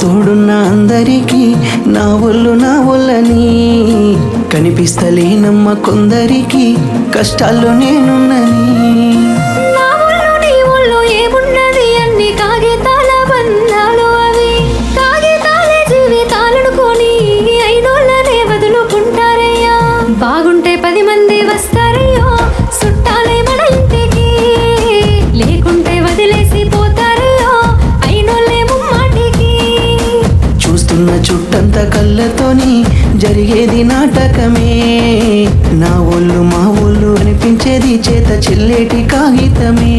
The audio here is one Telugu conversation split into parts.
తోడున్న అందరికీ నా ఒళ్ళని కనిపిస్తలేనమ్మ కొందరికి కష్టాల్లో నేనున్నని. నా ఒళ్ళు నీ ఒళ్ళు ఏమున్నది అన్ని కాగితాల బంధాలు, అవి కాగితాలే జీవితాలనుకొని అయినోళ్ళనే వదులుకుంటారయ్యా. బాగుంటే 10 మంది వస్తారయ్యో చుట్టాలే మన ఇంటికి, లేకుంటే వదిలేసి పోతారయ్యో అయినోళ్ళే ముమ్మాటికి. చూస్తున్న చుట్టంత కళ్ళతోని జరిగేది నాటకమే, నా ఒళ్ళు మా ఒళ్ళు అనిపించేది చేత చెల్లేటి కాగితమే.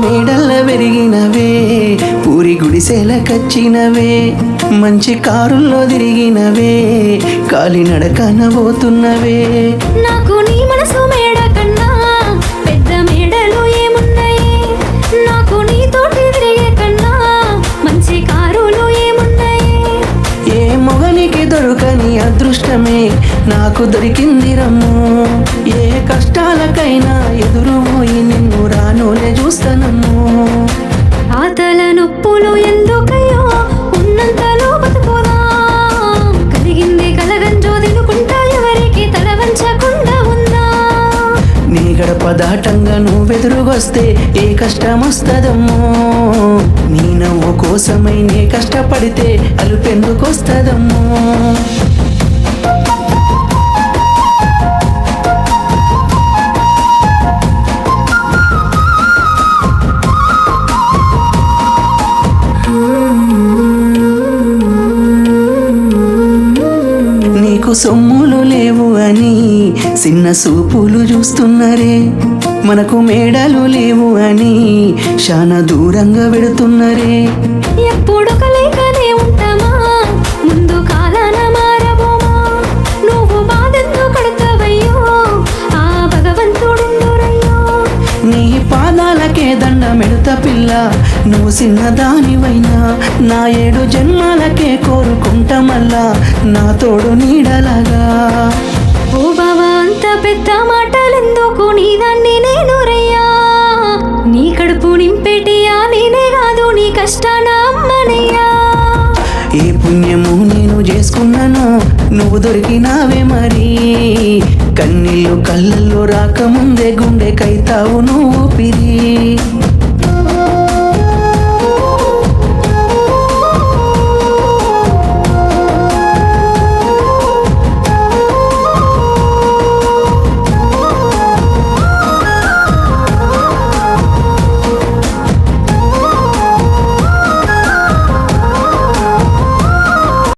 మేడల్ల పెరిగినవే, పూరి గుడిసెల కచ్చినవే, మంచి కారుల్లో తిరిగినవే, కాలినడకన పోతున్నవే. నాకు నీ మనసు మేడ కన్నా పెద్ద మేడలు ఏమున్నాయి, నాకు నీ తోటి తిరిగే కన్నా మంచి కారులు ఏమున్నాయి. ఏ మొగనికి దొరకని అదృష్టమే నాకు దొరికింది రమ్ము, ఏ కష్టాలకైనా ఎదురు పోయి నిన్ను రానోనే చూస్తానమ్ము. ఆతల నొప్పులు ఎందుకయ్యో ఉన్నంతలో బతుకుదా, కలిగింది కలగంజో తినుకుంటా ఎవరికి తల వంచకుండా ఉందా. నీ గడప దాటంగా నువ్వెదురుగొస్తే ఏ కష్టం వస్తదమ్మో, నీ నవ్వు కోసమై నే కష్టపడితే అలుపెందుకొస్తదమ్మో. నీకు సొమ్ములు లేవు అని చిన్న సూపులు చూస్తున్నరే, మనకు మేడలు లేవు అని శానా దూరంగా పెడుతున్నరే. ఎప్పుడు కలయికనే ఉంటామా ముందు కాలాన మారబోమా, నువ్వు బాధెందుకు కడతావయ్యో ఆ భగవంతుడుందురయ్యో. నీ పాదాలకే దండమెడత పిల్ల, నువ్వు చిన్నదానివైనా నా 7 జన్మాలకే కోరుకుంటా మళ్ళా నా తోడు నీడలాగా. ఓ బావా అంత పెద్ద మాటలెందుకు, నీ దాన్ని నేను రయ్యా, నీ కడుపు నింపేటియా నేనే కాదు నీ కష్టాన అమ్మనయ్యా. ఏ పుణ్యము నేను చేసుకున్నానో నువ్వు దొరికినావే మరి, కన్నీళ్ళు కళ్ళల్లో రాకముందే గుండెకైతావు నువ్వు పిరి.